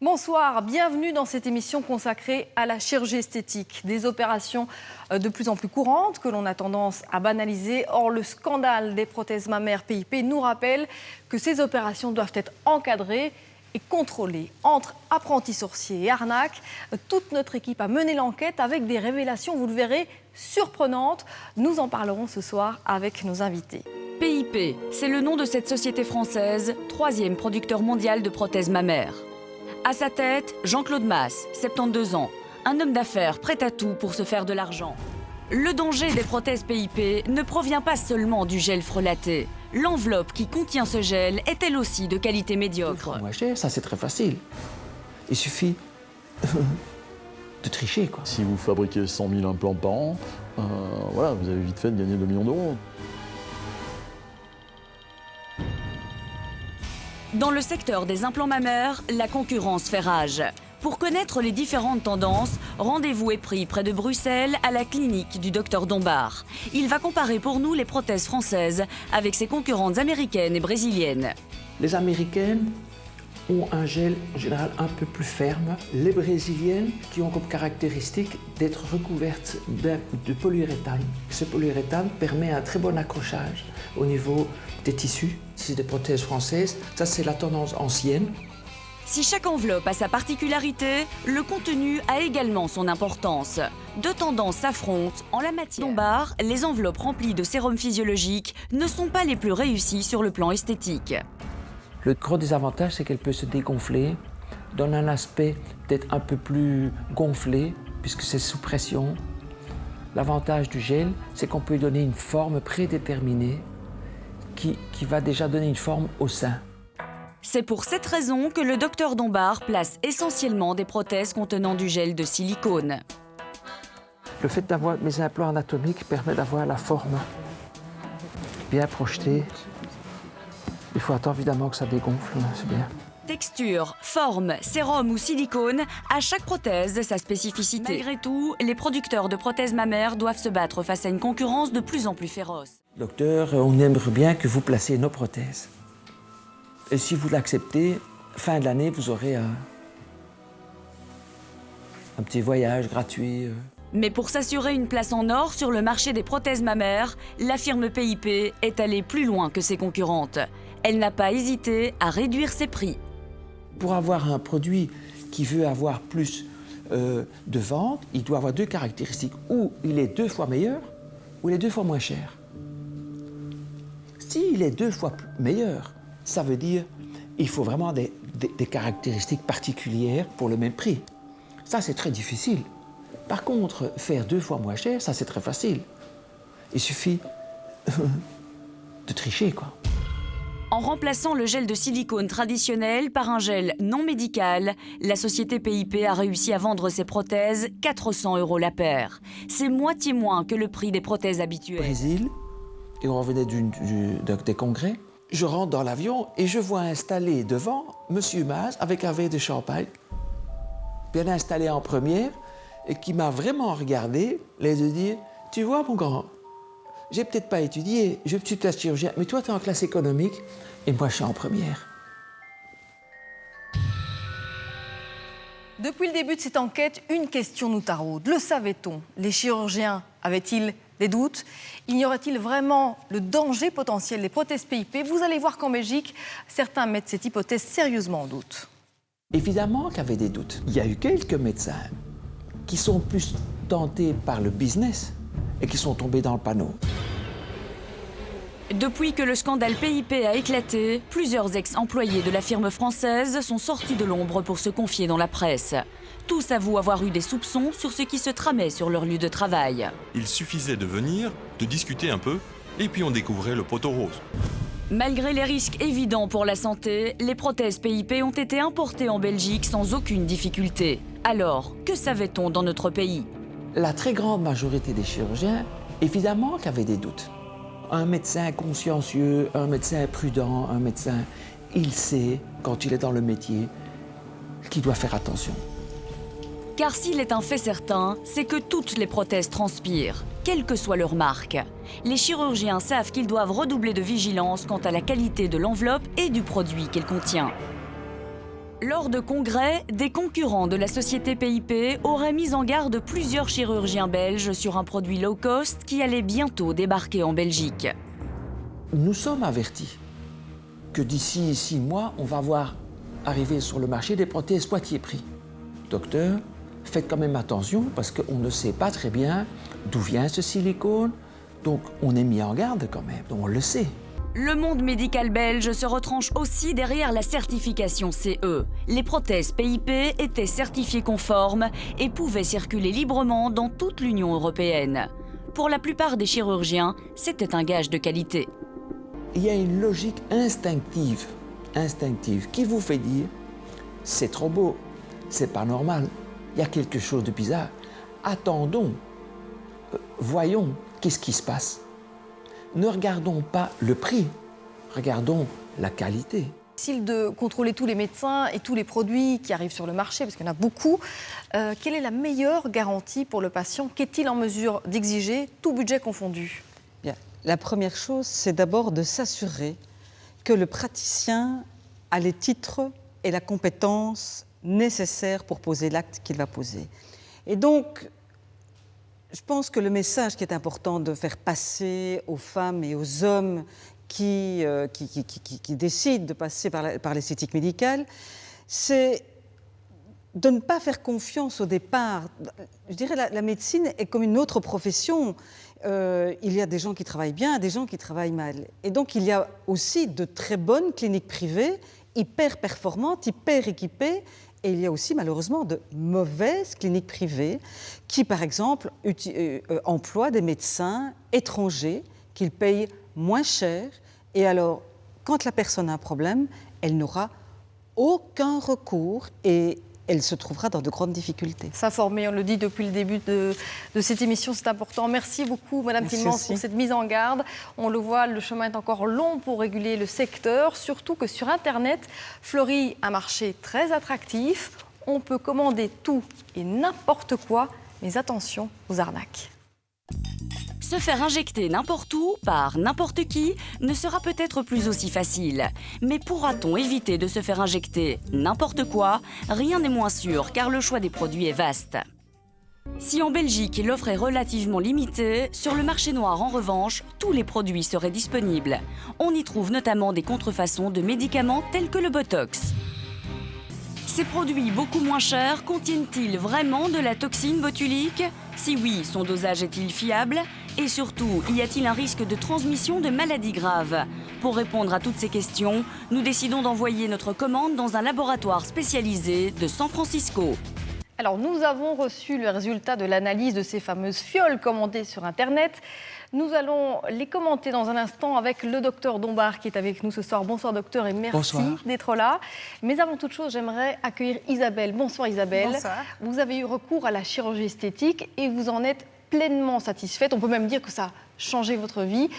Bonsoir, bienvenue dans cette émission consacrée à la chirurgie esthétique. Des opérations de plus en plus courantes que l'on a tendance à banaliser. Or, le scandale des prothèses mammaires PIP nous rappelle que ces opérations doivent être encadrées et contrôlées. Entre apprentis sorciers et arnaques, toute notre équipe a mené l'enquête avec des révélations, vous le verrez, surprenantes. Nous en parlerons ce soir avec nos invités. PIP, c'est le nom de cette société française, 3e producteur mondial de prothèses mammaires. À sa tête, Jean-Claude Masse, 72 ans, un homme d'affaires prêt à tout pour se faire de l'argent. Le danger des prothèses PIP ne provient pas seulement du gel frelaté. L'enveloppe qui contient ce gel est elle aussi de qualité médiocre. Moins cher, ça c'est très facile. Il suffit de tricher, quoi. Si vous fabriquez 100 000 implants par an, voilà, vous avez vite fait de gagner 2 millions d'euros. Dans le secteur des implants mammaires, la concurrence fait rage. Pour connaître les différentes tendances, rendez-vous est pris près de Bruxelles à la clinique du Dr Dombard. Il va comparer pour nous les prothèses françaises avec ses concurrentes américaines et brésiliennes. Les américaines ont un gel en général un peu plus ferme. Les brésiliennes qui ont comme caractéristique d'être recouvertes de polyuréthane. Ce polyuréthane permet un très bon accrochage au niveau des tissus. C'est des prothèses françaises, ça c'est la tendance ancienne. Si chaque enveloppe a sa particularité, le contenu a également son importance. Deux tendances s'affrontent en la matière. Dombard, les enveloppes remplies de sérum physiologique ne sont pas les plus réussies sur le plan esthétique. Le gros désavantage, c'est qu'elle peut se dégonfler, donne un aspect peut-être un peu plus gonflé, puisque c'est sous pression. L'avantage du gel, c'est qu'on peut lui donner une forme prédéterminée qui va déjà donner une forme au sein. C'est pour cette raison que le Dr Dombard place essentiellement des prothèses contenant du gel de silicone. Le fait d'avoir mes implants anatomiques permet d'avoir la forme bien projetée. Il faut attendre évidemment que ça dégonfle, c'est bien. Texture, forme, sérum ou silicone, à chaque prothèse sa spécificité. Malgré tout, les producteurs de prothèses mammaires doivent se battre face à une concurrence de plus en plus féroce. Docteur, on aimerait bien que vous placiez nos prothèses. Et si vous l'acceptez, fin de l'année, vous aurez un petit voyage gratuit. Mais pour s'assurer une place en or sur le marché des prothèses mammaires, la firme PIP est allée plus loin que ses concurrentes. Elle n'a pas hésité à réduire ses prix. Pour avoir un produit qui veut avoir plus de ventes, il doit avoir deux caractéristiques. Ou il est 2 fois meilleur, ou il est 2 fois moins cher. S'il est 2 fois meilleur, ça veut dire qu'il faut vraiment des caractéristiques particulières pour le même prix. Ça, c'est très difficile. Par contre, faire 2 fois moins cher, ça, c'est très facile. Il suffit de tricher, quoi. En remplaçant le gel de silicone traditionnel par un gel non médical, la société PIP a réussi à vendre ses prothèses 400 € la paire. C'est moitié moins que le prix des prothèses habituelles. Brésil, et on revenait des congrès. Je rentre dans l'avion et je vois installé devant Monsieur Masse avec un verre de champagne, bien installé en première, et qui m'a vraiment regardé, les yeux dire « Tu vois, mon grand, j'ai peut-être pas étudié, je suis classe chirurgien, mais toi, tu es en classe économique, et moi, je suis en première. » Depuis le début de cette enquête, une question nous taraude. Le savait-on? Les chirurgiens avaient-ils des doutes? Ignorait-il vraiment le danger potentiel des prothèses PIP? Vous allez voir qu'en Belgique, certains mettent cette hypothèse sérieusement en doute. Évidemment qu'il y avait des doutes. Il y a eu quelques médecins qui sont plus tentés par le business et qui sont tombés dans le panneau. Depuis que le scandale PIP a éclaté, plusieurs ex-employés de la firme française sont sortis de l'ombre pour se confier dans la presse. Tous avouent avoir eu des soupçons sur ce qui se tramait sur leur lieu de travail. Il suffisait de venir, de discuter un peu, et puis on découvrait le poteau rose. Malgré les risques évidents pour la santé, les prothèses PIP ont été importées en Belgique sans aucune difficulté. Alors, que savait-on dans notre pays? La très grande majorité des chirurgiens, évidemment qu'il y avait des doutes. Un médecin consciencieux, un médecin prudent, un médecin, il sait, quand il est dans le métier, qu'il doit faire attention. Car s'il est un fait certain, c'est que toutes les prothèses transpirent, quelle que soit leur marque. Les chirurgiens savent qu'ils doivent redoubler de vigilance quant à la qualité de l'enveloppe et du produit qu'elle contient. Lors de congrès, des concurrents de la société PIP auraient mis en garde plusieurs chirurgiens belges sur un produit low cost qui allait bientôt débarquer en Belgique. Nous sommes avertis que d'ici 6 mois, on va voir arriver sur le marché des prothèses Poitiers prix. Docteur, faites quand même attention parce qu'on ne sait pas très bien d'où vient ce silicone. Donc on est mis en garde quand même, donc on le sait. Le monde médical belge se retranche aussi derrière la certification CE. Les prothèses PIP étaient certifiées conformes et pouvaient circuler librement dans toute l'Union européenne. Pour la plupart des chirurgiens, c'était un gage de qualité. Il y a une logique instinctive qui vous fait dire c'est trop beau, c'est pas normal, il y a quelque chose de bizarre. Attendons, voyons qu'est-ce qui se passe. Ne regardons pas le prix, regardons la qualité. Difficile de contrôler tous les médecins et tous les produits qui arrivent sur le marché, parce qu'il y en a beaucoup. Quelle est la meilleure garantie pour le patient? Qu'est-il en mesure d'exiger, tout budget confondu? Bien. La première chose, c'est d'abord de s'assurer que le praticien a les titres et la compétence nécessaires pour poser l'acte qu'il va poser. Et donc, je pense que le message qui est important de faire passer aux femmes et aux hommes qui décident de passer par l'esthétique médicale, c'est de ne pas faire confiance au départ. Je dirais la médecine est comme une autre profession. Il y a des gens qui travaillent bien, des gens qui travaillent mal. Et donc il y a aussi de très bonnes cliniques privées, hyper performantes, hyper équipées. Et il y a aussi malheureusement de mauvaises cliniques privées qui, par exemple, emploient des médecins étrangers qu'ils payent moins cher. Et alors, quand la personne a un problème, elle n'aura aucun recours et elle se trouvera dans de grandes difficultés. S'informer, on le dit depuis le début de cette émission, c'est important. Merci beaucoup, Madame Tillmans, pour cette mise en garde. On le voit, le chemin est encore long pour réguler le secteur, surtout que sur Internet fleurit un marché très attractif. On peut commander tout et n'importe quoi, mais attention aux arnaques. Se faire injecter n'importe où, par n'importe qui, ne sera peut-être plus aussi facile. Mais pourra-t-on éviter de se faire injecter n'importe quoi? Rien n'est moins sûr, car le choix des produits est vaste. Si en Belgique, l'offre est relativement limitée, sur le marché noir, en revanche, tous les produits seraient disponibles. On y trouve notamment des contrefaçons de médicaments tels que le Botox. Ces produits beaucoup moins chers contiennent-ils vraiment de la toxine botulique? Si oui, son dosage est-il fiable? Et surtout, y a-t-il un risque de transmission de maladies graves? Pour répondre à toutes ces questions, nous décidons d'envoyer notre commande dans un laboratoire spécialisé de San Francisco. Alors, nous avons reçu le résultat de l'analyse de ces fameuses fioles commandées sur Internet. Nous allons les commenter dans un instant avec le docteur Dombard qui est avec nous ce soir. Bonsoir docteur et merci d'être là. Mais avant toute chose, j'aimerais accueillir Isabelle. Bonsoir Isabelle. Bonsoir. Vous avez eu recours à la chirurgie esthétique et vous en êtes pleinement satisfaite. On peut même dire que ça a changé votre vie.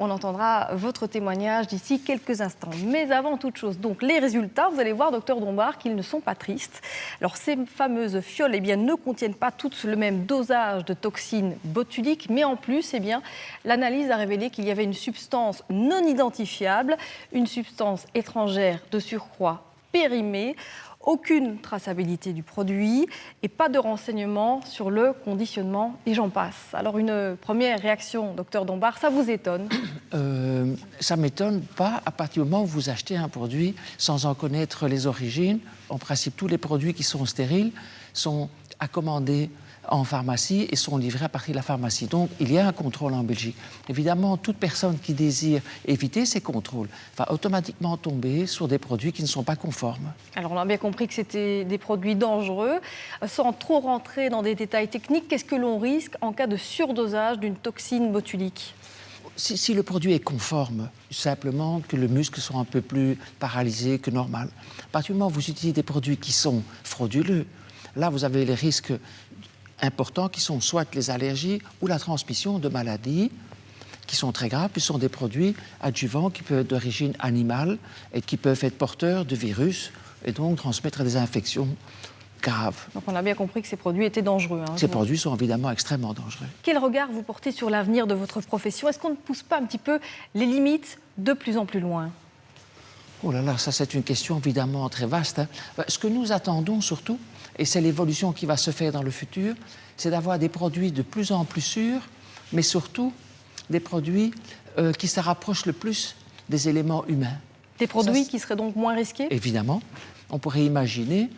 On entendra votre témoignage d'ici quelques instants. Mais avant toute chose, donc les résultats, vous allez voir, docteur Dombard, qu'ils ne sont pas tristes. Alors ces fameuses fioles ne contiennent pas toutes le même dosage de toxines botuliques, mais en plus, l'analyse a révélé qu'il y avait une substance non identifiable, une substance étrangère de surcroît périmée. Aucune traçabilité du produit et pas de renseignements sur le conditionnement et j'en passe. Alors une première réaction, docteur Dombard, ça vous étonne? Ça ne m'étonne pas à partir du moment où vous achetez un produit sans en connaître les origines. En principe, tous les produits qui sont stériles sont à commander en pharmacie et sont livrés à partir de la pharmacie. Donc, il y a un contrôle en Belgique. Évidemment, toute personne qui désire éviter ces contrôles va automatiquement tomber sur des produits qui ne sont pas conformes. Alors, on a bien compris que c'était des produits dangereux. Sans trop rentrer dans des détails techniques, qu'est-ce que l'on risque en cas de surdosage d'une toxine botulique ? Si le produit est conforme, simplement que le muscle soit un peu plus paralysé que normal. À partir du moment où vous utilisez des produits qui sont frauduleux, là, vous avez les risques importants qui sont soit les allergies ou la transmission de maladies qui sont très graves, puis ce sont des produits adjuvants qui peuvent être d'origine animale et qui peuvent être porteurs de virus et donc transmettre des infections graves. Donc on a bien compris que ces produits étaient dangereux. Ces produits sont évidemment extrêmement dangereux. Quel regard vous portez sur l'avenir de votre profession? Est-ce qu'on ne pousse pas un petit peu les limites de plus en plus loin? Oh là là, ça c'est une question évidemment très vaste, hein. Ce que nous attendons surtout, et c'est l'évolution qui va se faire dans le futur, c'est d'avoir des produits de plus en plus sûrs, mais surtout des produits qui se rapprochent le plus des éléments humains. Des produits qui seraient donc moins risqués? Évidemment, on pourrait imaginer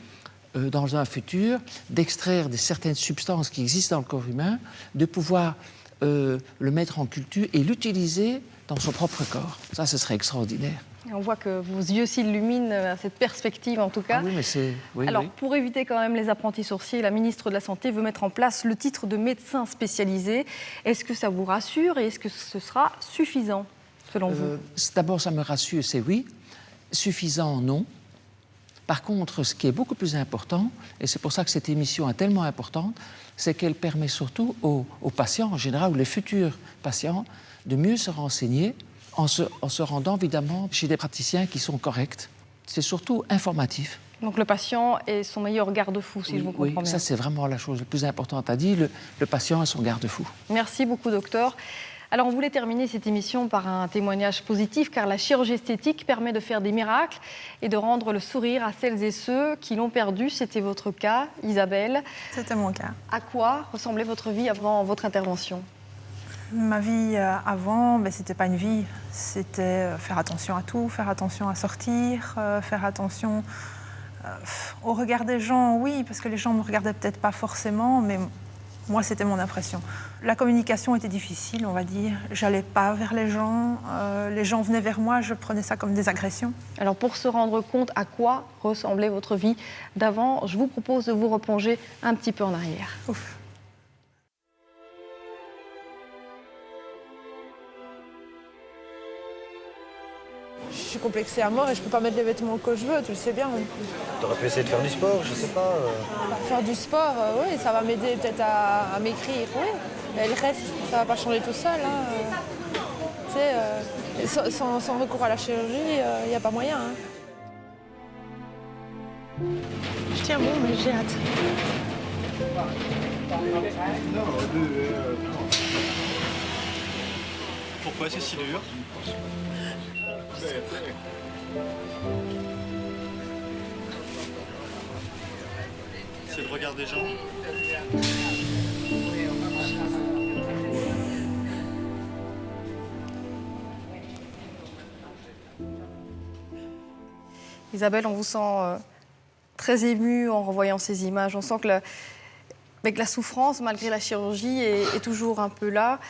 dans un futur d'extraire certaines substances qui existent dans le corps humain, de pouvoir le mettre en culture et l'utiliser dans son propre corps. Ça, ce serait extraordinaire. On voit que vos yeux s'illuminent à cette perspective, en tout cas. Ah oui, mais c'est... Oui, Alors, oui. pour éviter quand même les apprentis sorciers, la ministre de la Santé veut mettre en place le titre de médecin spécialisé. Est-ce que ça vous rassure et est-ce que ce sera suffisant, selon vous? D'abord, ça me rassure, c'est oui. Suffisant, non. Par contre, ce qui est beaucoup plus important, et c'est pour ça que cette émission est tellement importante, c'est qu'elle permet surtout aux patients, en général, ou les futurs patients, de mieux se renseigner en se rendant évidemment chez des praticiens qui sont corrects. C'est surtout informatif. Donc le patient est son meilleur garde-fou, si je vous comprends Oui, bien. ça c'est vraiment la chose la plus importante à dire. Le patient est son garde-fou. Merci beaucoup, docteur. Alors, on voulait terminer cette émission par un témoignage positif, car la chirurgie esthétique permet de faire des miracles et de rendre le sourire à celles et ceux qui l'ont perdu. C'était votre cas, Isabelle. C'était mon cas. À quoi ressemblait votre vie avant votre intervention? Ma vie avant, c'était pas une vie. C'était faire attention à tout, faire attention à sortir, faire attention au regard des gens, oui, parce que les gens me regardaient peut-être pas forcément, mais moi, c'était mon impression. La communication était difficile, on va dire. J'allais pas vers les gens venaient vers moi, je prenais ça comme des agressions. Alors, pour se rendre compte à quoi ressemblait votre vie d'avant, je vous propose de vous replonger un petit peu en arrière. Ouf. Je suis complexée à mort et je peux pas mettre les vêtements que je veux, tu le sais bien. T'aurais pu essayer de faire du sport, je sais pas. Faire du sport, oui, ça va m'aider peut-être à m'écrire, oui. Mais le reste, ça va pas changer tout seul. Hein. Tu sais, sans recours à la chirurgie, il n'y a pas moyen. Hein. Je tiens bon, mais j'ai hâte. Pourquoi c'est si dur? C'est le regard des gens. Isabelle, on vous sent très émue en revoyant ces images. On sent que la souffrance, malgré la chirurgie, est toujours un peu là.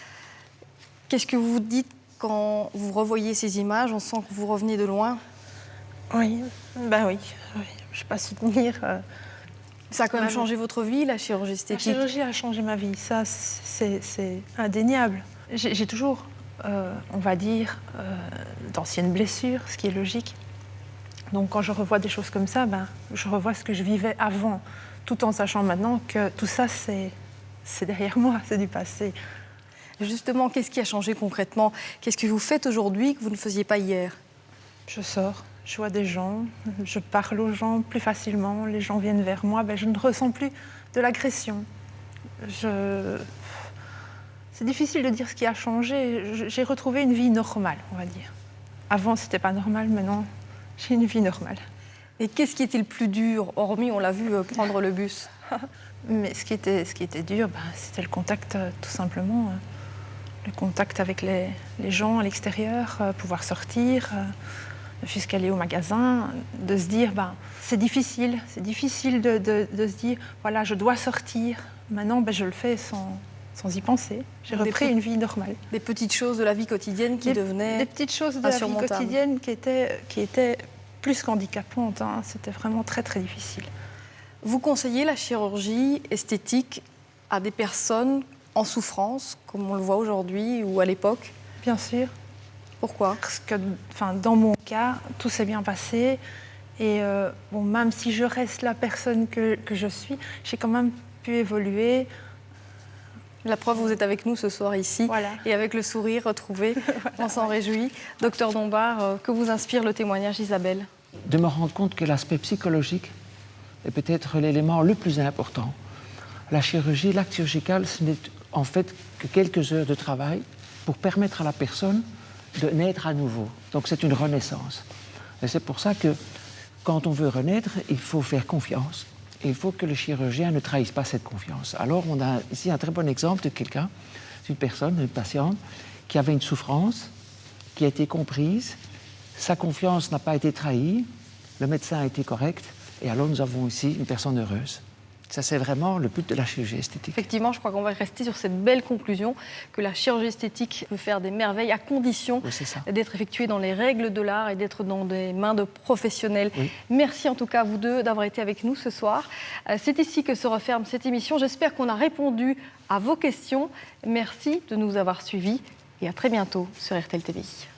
Qu'est-ce que vous dites quand vous revoyez ces images? On sent que vous revenez de loin. Oui, ben oui. Je ne vais pas soutenir. Ça a quand même changé votre vie, la chirurgie esthétique? La chirurgie a changé ma vie, ça c'est indéniable. J'ai toujours, on va dire, d'anciennes blessures, ce qui est logique. Donc quand je revois des choses comme ça, je revois ce que je vivais avant, tout en sachant maintenant que tout ça c'est derrière moi, c'est du passé. Justement, qu'est-ce qui a changé concrètement? Qu'est-ce que vous faites aujourd'hui que vous ne faisiez pas hier? Je sors, je vois des gens, je parle aux gens plus facilement, les gens viennent vers moi, je ne ressens plus de l'agression. C'est difficile de dire ce qui a changé. J'ai retrouvé une vie normale, on va dire. Avant, c'était pas normal, maintenant, j'ai une vie normale. Et qu'est-ce qui était le plus dur, hormis, on l'a vu, prendre le bus? Mais ce qui était dur, c'était le contact, tout simplement. Le contact avec les gens à l'extérieur, pouvoir sortir, jusqu'à aller au magasin, de se dire, c'est difficile de se dire, voilà, je dois sortir. Maintenant, je le fais sans y penser. J'ai repris une vie normale. Des petites choses de la vie quotidienne qui devenaient des petites choses de la vie quotidienne qui étaient plus qu'handicapantes. Hein. C'était vraiment très, très difficile. Vous conseillez la chirurgie esthétique à des personnes en souffrance, comme on le voit aujourd'hui ou à l'époque? Bien sûr. Pourquoi? Parce que, dans mon cas, tout s'est bien passé. Et même si je reste la personne que je suis, j'ai quand même pu évoluer. La preuve, vous êtes avec nous ce soir ici, voilà. Et avec le sourire retrouvé, voilà, on s'en réjouit. Docteur Dombard, que vous inspire le témoignage d'Isabelle? De me rendre compte que l'aspect psychologique est peut-être l'élément le plus important. La chirurgie, l'acte chirurgical, ce n'est en fait que quelques heures de travail pour permettre à la personne de naître à nouveau. Donc c'est une renaissance. Et c'est pour ça que quand on veut renaître, il faut faire confiance. Et il faut que le chirurgien ne trahisse pas cette confiance. Alors on a ici un très bon exemple de quelqu'un, une personne, une patiente, qui avait une souffrance, qui a été comprise, sa confiance n'a pas été trahie, le médecin a été correct, et alors nous avons ici une personne heureuse. Ça, c'est vraiment le but de la chirurgie esthétique. Effectivement, je crois qu'on va rester sur cette belle conclusion que la chirurgie esthétique peut faire des merveilles à condition d'être effectuée dans les règles de l'art et d'être dans des mains de professionnels. Oui. Merci en tout cas à vous deux d'avoir été avec nous ce soir. C'est ici que se referme cette émission. J'espère qu'on a répondu à vos questions. Merci de nous avoir suivis et à très bientôt sur RTL TVI.